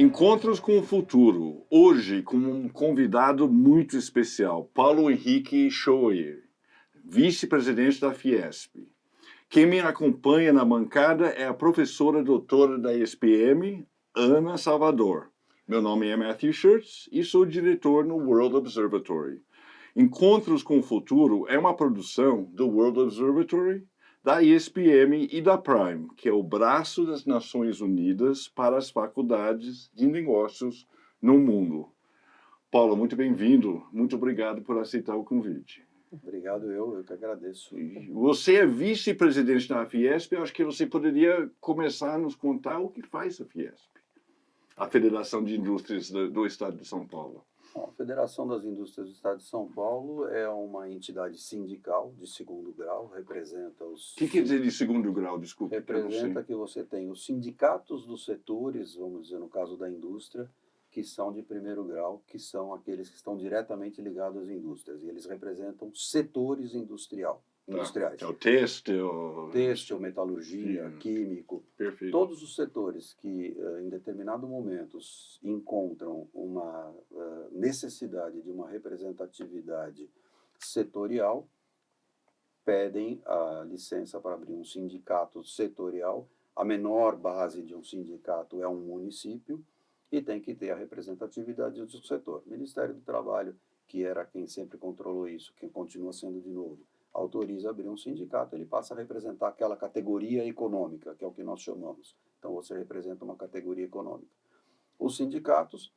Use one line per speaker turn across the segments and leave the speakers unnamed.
Encontros com o Futuro, hoje com um convidado muito especial, Paulo Henrique Scheuer, vice-presidente da Fiesp. Quem me acompanha na bancada é a professora doutora da ESPM, Ana Salvador. Meu nome é Matthew Schertz e sou diretor no World Observatory. Encontros com o Futuro é uma produção do World Observatory, da ESPM e da Prime, que é o braço das Nações Unidas para as faculdades de negócios no mundo. Paulo, muito bem-vindo. Muito obrigado por aceitar o convite.
Obrigado, eu que agradeço.
Você é vice-presidente da Fiesp, eu acho que você poderia começar a nos contar o que faz a Fiesp, a Federação de Indústrias do Estado de São Paulo.
A Federação das Indústrias do Estado de São Paulo é uma entidade sindical de segundo grau, representa os...
O que quer dizer de segundo grau, desculpe?
Representa que você tem os sindicatos dos setores, vamos dizer, no caso da indústria, que são de primeiro grau, que são aqueles que estão diretamente ligados às indústrias, e eles representam setores industriais.
É o têxtil,
metalurgia, químico,
perfeito.
Todos os setores que em determinado momento encontram uma necessidade de uma representatividade setorial, pedem a licença para abrir um sindicato setorial. A menor base de um sindicato é um município e tem que ter a representatividade do setor. O Ministério do Trabalho, que era quem sempre controlou isso, quem continua sendo de novo, autoriza abrir um sindicato, ele passa a representar aquela categoria econômica, que é o que nós chamamos. Então, você representa uma categoria econômica. Os sindicatos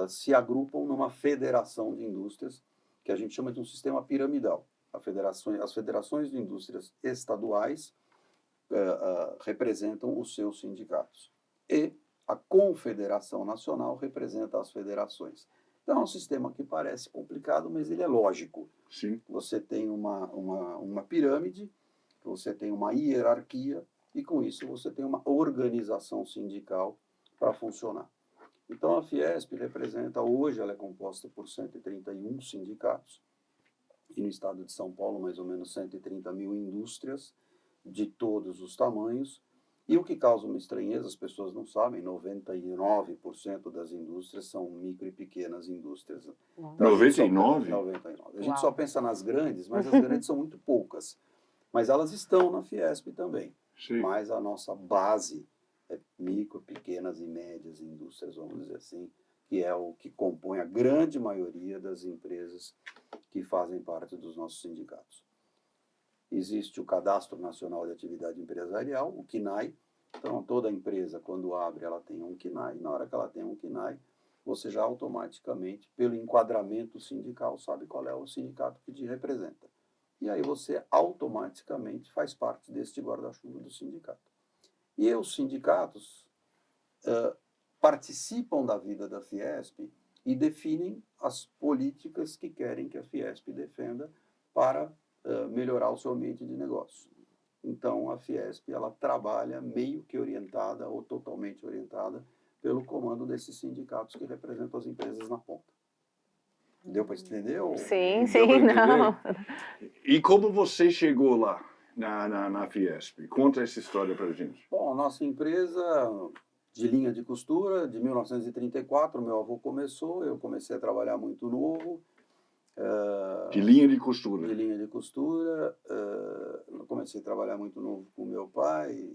se agrupam numa federação de indústrias, que a gente chama de um sistema piramidal. As federações de indústrias estaduais representam os seus sindicatos. E a Confederação Nacional representa as federações. Então, é um sistema que parece complicado, mas ele é lógico.
Sim.
Você tem uma pirâmide, você tem uma hierarquia, e com isso você tem uma organização sindical para funcionar. Então, a Fiesp representa, hoje ela é composta por 131 sindicatos, e no estado de São Paulo, mais ou menos 130 mil indústrias de todos os tamanhos. E o que causa uma estranheza, as pessoas não sabem, 99% das indústrias são micro e pequenas indústrias.
Então, 99?
99. A gente só pensa nas grandes, mas as grandes são muito poucas. Mas elas estão na Fiesp também.
Sim.
Mas a nossa base é micro, pequenas e médias indústrias, vamos dizer assim, que é o que compõe a grande maioria das empresas que fazem parte dos nossos sindicatos. Existe o Cadastro Nacional de Atividade Empresarial, o CNAE. Então, toda empresa, quando abre, ela tem um CNAE. Na hora que ela tem um CNAE, você já automaticamente, pelo enquadramento sindical, sabe qual é o sindicato que te representa. E aí você automaticamente faz parte deste guarda-chuva do sindicato. E os sindicatos participam da vida da Fiesp e definem as políticas que querem que a Fiesp defenda para melhorar o seu ambiente de negócio. Então, a Fiesp ela trabalha meio que orientada ou totalmente orientada pelo comando desses sindicatos que representam as empresas na ponta. Deu para entender? Ou...
Sim, não.
E como você chegou lá, na Fiesp? Conta essa história para a gente.
Bom, a nossa empresa de linha de costura, de 1934, meu avô começou, eu comecei a trabalhar muito novo.
De linha de costura.
De linha de costura. Eu comecei a trabalhar muito novo com meu pai.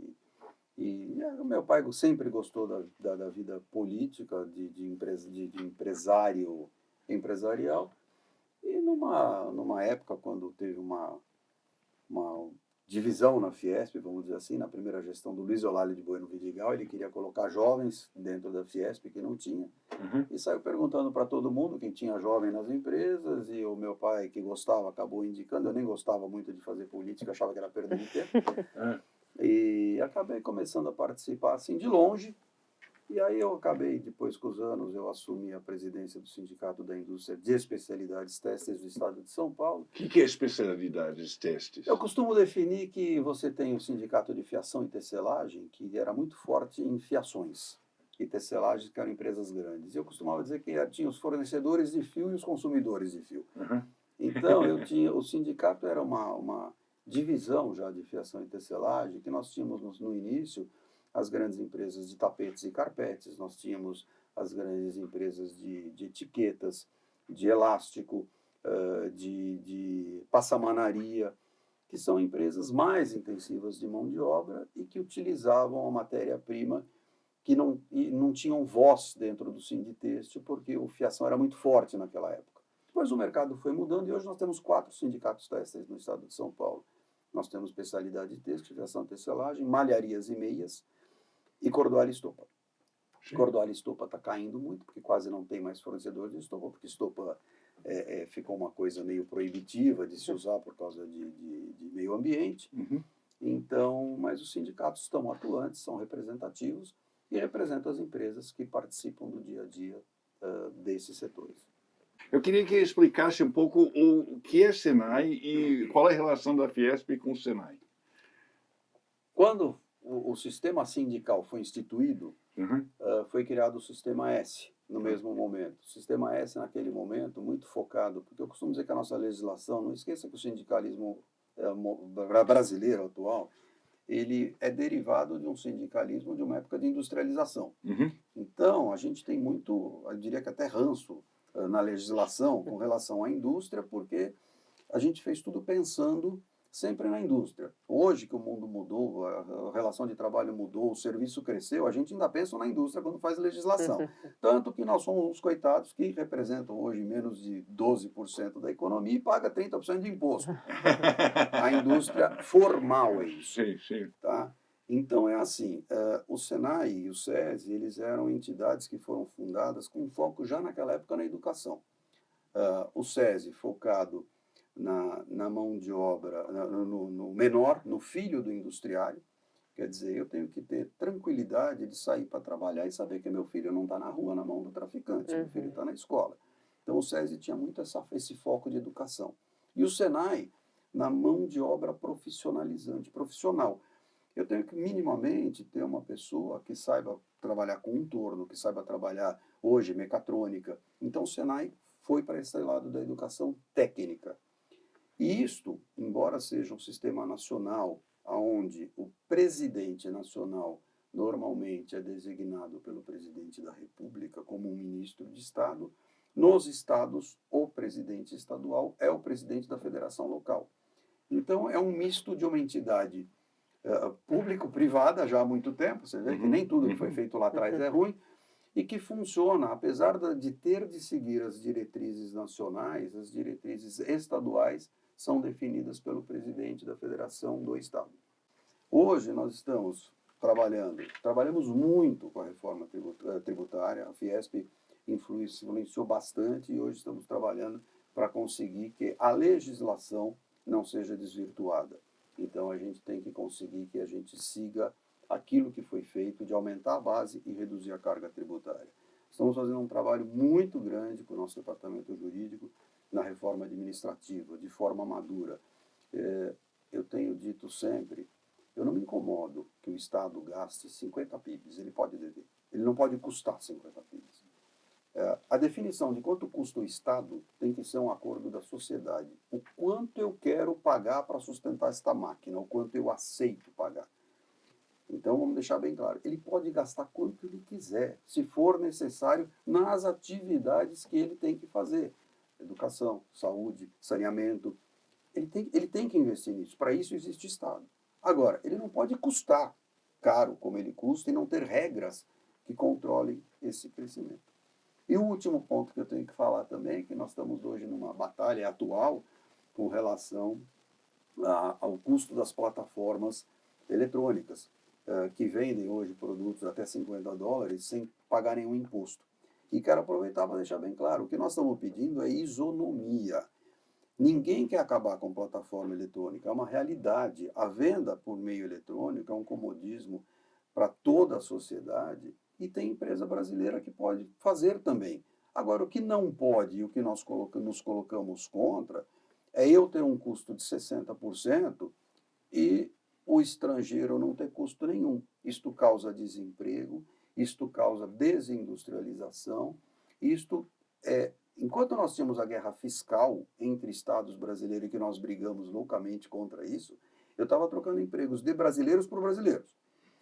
E o meu pai sempre gostou da vida política, de empresarial. E numa época, quando teve uma divisão na Fiesp, vamos dizer assim, na primeira gestão do Luiz Olálio de Bueno Vidigal, ele queria colocar jovens dentro da Fiesp, que não tinha, e saiu perguntando para todo mundo quem tinha jovem nas empresas, e o meu pai, que gostava, acabou indicando. Eu nem gostava muito de fazer política, achava que era perda de tempo, e acabei começando a participar assim de longe. E aí eu acabei, depois com os anos, eu assumi a presidência do Sindicato da Indústria de Especialidades Têxteis do Estado de São Paulo.
O que é especialidades têxteis?
Eu costumo definir que você tem o Sindicato de Fiação e Tecelagem, que era muito forte em fiações e tecelagens, que eram empresas grandes. Eu costumava dizer que tinha os fornecedores de fio e os consumidores de fio. Então, o sindicato era uma divisão já de fiação e tecelagem, que nós tínhamos no início as grandes empresas de tapetes e carpetes, nós tínhamos as grandes empresas de etiquetas, de elástico, de passamanaria, que são empresas mais intensivas de mão de obra e que utilizavam a matéria-prima e não tinham voz dentro do sinditêxtil, porque a fiação era muito forte naquela época. Depois o mercado foi mudando e hoje nós temos 4 sindicatos têxteis no estado de São Paulo. Nós temos especialidade de têxtil, fiação e tecelagem, malharias e meias e cordoalho e estopa. Cordoalho e estopa está caindo muito, porque quase não tem mais fornecedor de estopa, porque estopa ficou uma coisa meio proibitiva de se usar por causa de meio ambiente.
Uhum.
Então, mas os sindicatos estão atuantes, são representativos e representam as empresas que participam do dia a dia desses setores.
Eu queria que explicasse um pouco o que é Senai e qual é a relação da Fiesp com o Senai.
Quando o sistema sindical foi instituído,
Uhum.
foi criado o Sistema S no mesmo momento. O Sistema S, naquele momento, muito focado, porque eu costumo dizer que a nossa legislação, não esqueça que o sindicalismo brasileiro atual, ele é derivado de um sindicalismo de uma época de industrialização.
Uhum.
Então, a gente tem muito, eu diria que até ranço na legislação com relação à indústria, porque a gente fez tudo pensando sempre na indústria. Hoje que o mundo mudou, a relação de trabalho mudou, o serviço cresceu, a gente ainda pensa na indústria quando faz legislação. Tanto que nós somos uns coitados que representam hoje menos de 12% da economia e paga 30% de imposto. A indústria formal é isso.
Sim, sim.
Tá? Então é assim, o Senai e o SESI, eles eram entidades que foram fundadas com foco já naquela época na educação. O SESI focado na mão de obra, no menor, no filho do industriário. Quer dizer, eu tenho que ter tranquilidade de sair para trabalhar e saber que meu filho não está na rua na mão do traficante, meu filho está na escola. Então o SESI tinha muito esse foco de educação. E o Senai na mão de obra profissionalizante, profissional. Eu tenho que minimamente ter uma pessoa que saiba trabalhar com um torno, que saiba trabalhar hoje mecatrônica. Então o Senai foi para esse lado da educação técnica. E isto, embora seja um sistema nacional, onde o presidente nacional normalmente é designado pelo presidente da República como um ministro de Estado, nos estados, o presidente estadual é o presidente da federação local. Então, é um misto de uma entidade público-privada já há muito tempo, você vê que nem tudo que foi feito lá atrás é ruim, e que funciona, apesar de ter de seguir as diretrizes nacionais, as diretrizes estaduais são definidas pelo presidente da federação do estado. Hoje nós estamos trabalhamos muito com a reforma tributária, a Fiesp influenciou bastante e hoje estamos trabalhando para conseguir que a legislação não seja desvirtuada. Então a gente tem que conseguir que a gente siga aquilo que foi feito de aumentar a base e reduzir a carga tributária. Estamos fazendo um trabalho muito grande com o nosso departamento jurídico na reforma administrativa, de forma madura. Eu tenho dito sempre, eu não me incomodo que o Estado gaste 50 PIBs, ele pode dever, ele não pode custar 50 PIBs. A definição de quanto custa o Estado tem que ser um acordo da sociedade. O quanto eu quero pagar para sustentar esta máquina, o quanto eu aceito pagar. Então, vamos deixar bem claro, ele pode gastar quanto ele quiser, se for necessário, nas atividades que ele tem que fazer. Educação, saúde, saneamento, ele tem que investir nisso, para isso existe o Estado. Agora, ele não pode custar caro como ele custa e não ter regras que controlem esse crescimento. E o último ponto que eu tenho que falar também, que nós estamos hoje numa batalha atual com relação ao custo das plataformas eletrônicas, que vendem hoje produtos até $50 sem pagar nenhum imposto. E quero aproveitar para deixar bem claro, o que nós estamos pedindo é isonomia. Ninguém quer acabar com plataforma eletrônica, é uma realidade. A venda por meio eletrônico é um comodismo para toda a sociedade e tem empresa brasileira que pode fazer também. Agora, o que não pode e o que nós nos colocamos contra é eu ter um custo de 60% e o estrangeiro não ter custo nenhum. Isto causa desemprego, isto causa desindustrialização, enquanto nós tínhamos a guerra fiscal entre estados brasileiros e que nós brigamos loucamente contra isso, eu estava trocando empregos de brasileiros por brasileiros.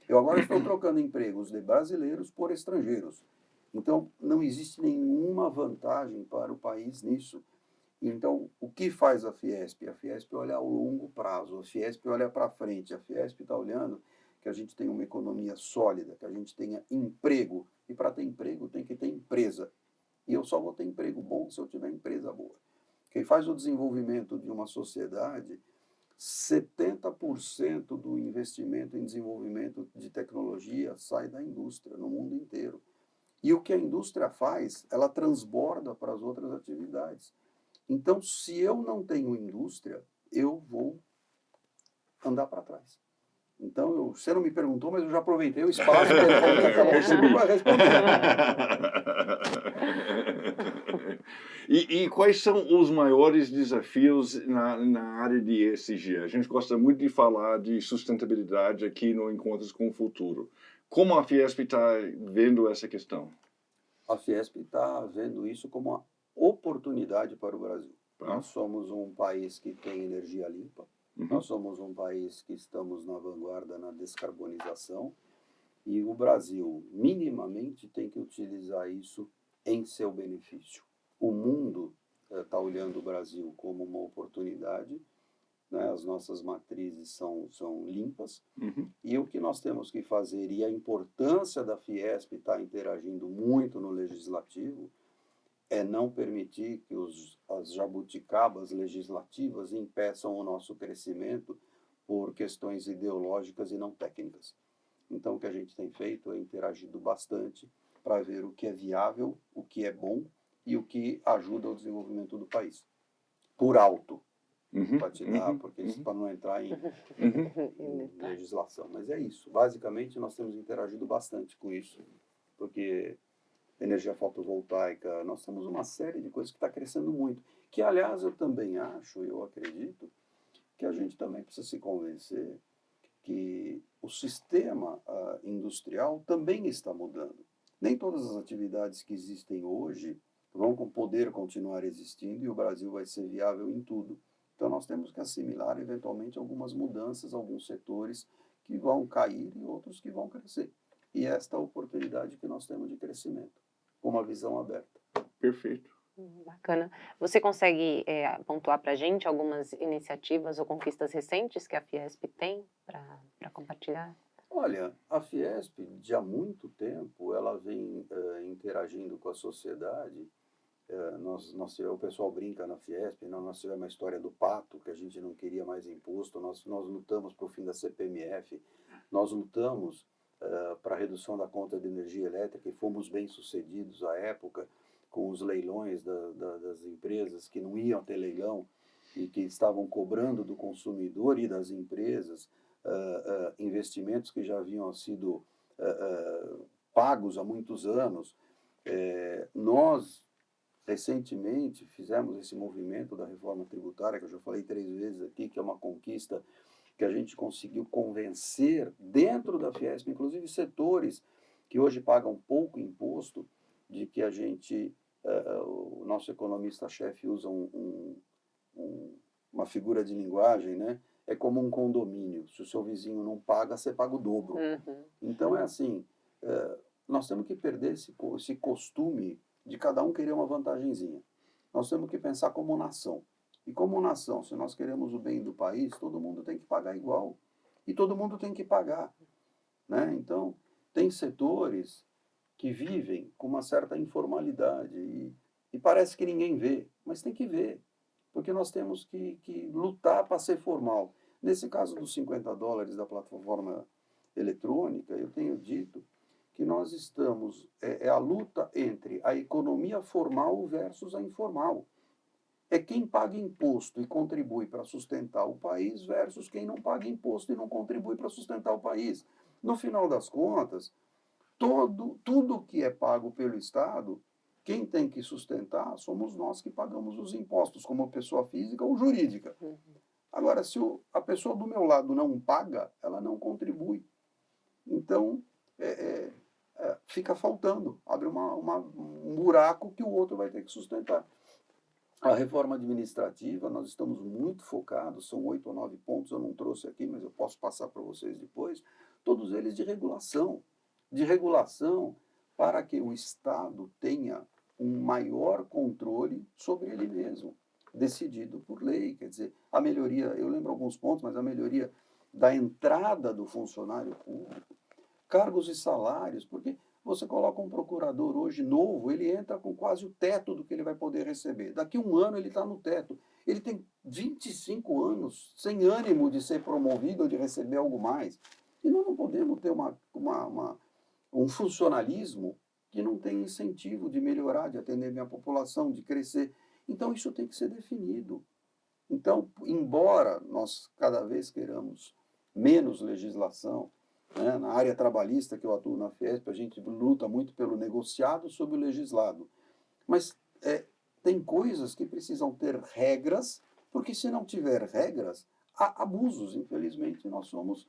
Eu agora estou trocando empregos de brasileiros por estrangeiros. Então, não existe nenhuma vantagem para o país nisso. Então, o que faz a Fiesp? A Fiesp olha ao longo prazo, a Fiesp olha para frente, a Fiesp está olhando que a gente tenha uma economia sólida, que a gente tenha emprego. E para ter emprego tem que ter empresa. E eu só vou ter emprego bom se eu tiver empresa boa. Quem faz o desenvolvimento de uma sociedade, 70% do investimento em desenvolvimento de tecnologia sai da indústria, no mundo inteiro. E o que a indústria faz, ela transborda para as outras atividades. Então, se eu não tenho indústria, eu vou andar para trás. Então, você não me perguntou, mas eu já aproveitei o espaço que ele falou que acabou para responder.
E quais são os maiores desafios na área de ESG? A gente gosta muito de falar de sustentabilidade aqui no Encontros com o Futuro. Como a Fiesp está vendo essa questão?
A Fiesp está vendo isso como uma oportunidade para o Brasil.
Tá.
Nós somos um país que tem energia limpa, nós somos um país que estamos na vanguarda na descarbonização e o Brasil, minimamente, tem que utilizar isso em seu benefício. O mundo está olhando o Brasil como uma oportunidade, né? As nossas matrizes são limpas, e o que nós temos que fazer, e a importância da Fiesp estar interagindo muito no legislativo, é não permitir que as jabuticabas legislativas impeçam o nosso crescimento por questões ideológicas e não técnicas. Então, o que a gente tem feito é interagido bastante para ver o que é viável, o que é bom e o que ajuda ao desenvolvimento do país. Por alto, para te dar, porque isso para não entrar em legislação. Mas é isso. Basicamente, nós temos interagido bastante com isso, porque energia fotovoltaica, nós temos uma série de coisas que está crescendo muito. Que, aliás, eu também acho, eu acredito, que a gente também precisa se convencer que o sistema industrial também está mudando. Nem todas as atividades que existem hoje vão poder continuar existindo e o Brasil vai ser viável em tudo. Então, nós temos que assimilar, eventualmente, algumas mudanças, alguns setores que vão cair e outros que vão crescer. E esta é a oportunidade que nós temos de crescimento, com uma visão aberta.
Perfeito.
Bacana. Você consegue pontuar para a gente algumas iniciativas ou conquistas recentes que a Fiesp tem para compartilhar?
Olha, a Fiesp, de há muito tempo, ela vem interagindo com a sociedade. O pessoal brinca na Fiesp, nós tivemos a história do pato, que a gente não queria mais imposto, nós lutamos para o fim da CPMF, nós lutamos para a redução da conta de energia elétrica e fomos bem-sucedidos à época com os leilões das empresas que não iam ter leilão e que estavam cobrando do consumidor e das empresas investimentos que já haviam sido pagos há muitos anos. Nós, recentemente, fizemos esse movimento da reforma tributária, que eu já falei 3 vezes aqui, que é uma conquista que a gente conseguiu convencer dentro da Fiesp, inclusive setores que hoje pagam pouco imposto, de que a gente, o nosso economista-chefe usa uma figura de linguagem, né? É como um condomínio. Se o seu vizinho não paga, você paga o dobro. Então, é assim, nós temos que perder esse costume de cada um querer uma vantagenzinha. Nós temos que pensar como nação. E como nação, se nós queremos o bem do país, todo mundo tem que pagar igual. E todo mundo tem que pagar, né? Então, tem setores que vivem com uma certa informalidade e parece que ninguém vê, mas tem que ver, porque nós temos que lutar para ser formal. Nesse caso dos $50 da plataforma eletrônica, eu tenho dito que nós estamos, é a luta entre a economia formal versus a informal. É quem paga imposto e contribui para sustentar o país versus quem não paga imposto e não contribui para sustentar o país. No final das contas, tudo que é pago pelo Estado, quem tem que sustentar somos nós que pagamos os impostos, como pessoa física ou jurídica. Agora, se a pessoa do meu lado não paga, ela não contribui. Então, fica faltando, abre um buraco que o outro vai ter que sustentar. A reforma administrativa, nós estamos muito focados, são 8 ou 9 pontos, eu não trouxe aqui, mas eu posso passar para vocês depois. todos eles de regulação para que o Estado tenha um maior controle sobre ele mesmo, decidido por lei. Quer dizer, a melhoria, eu lembro alguns pontos, mas a melhoria da entrada do funcionário público, cargos e salários, porque você coloca um procurador hoje novo, ele entra com quase o teto do que ele vai poder receber. Daqui a um ano ele está no teto. Ele tem 25 anos sem ânimo de ser promovido ou de receber algo mais. E nós não podemos ter um funcionalismo que não tem incentivo de melhorar, de atender minha população, de crescer. Então, isso tem que ser definido. Então, embora nós cada vez queiramos menos legislação, né, na área trabalhista que eu atuo na Fiesp, a gente luta muito pelo negociado sobre o legislado. Mas tem coisas que precisam ter regras, porque se não tiver regras, há abusos. Infelizmente, nós somos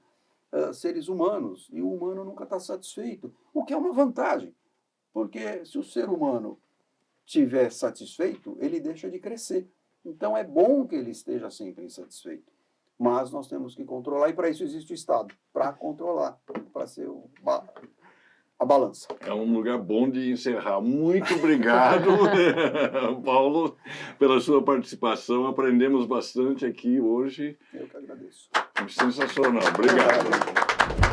seres humanos, e o humano nunca está satisfeito, o que é uma vantagem. Porque se o ser humano estiver satisfeito, ele deixa de crescer. Então é bom que ele esteja sempre insatisfeito. Mas nós temos que controlar, e para isso existe o Estado, para controlar, para ser a balança.
É um lugar bom de encerrar. Muito obrigado, Paulo, pela sua participação. Aprendemos bastante aqui hoje.
Eu que agradeço.
Sensacional. Obrigado.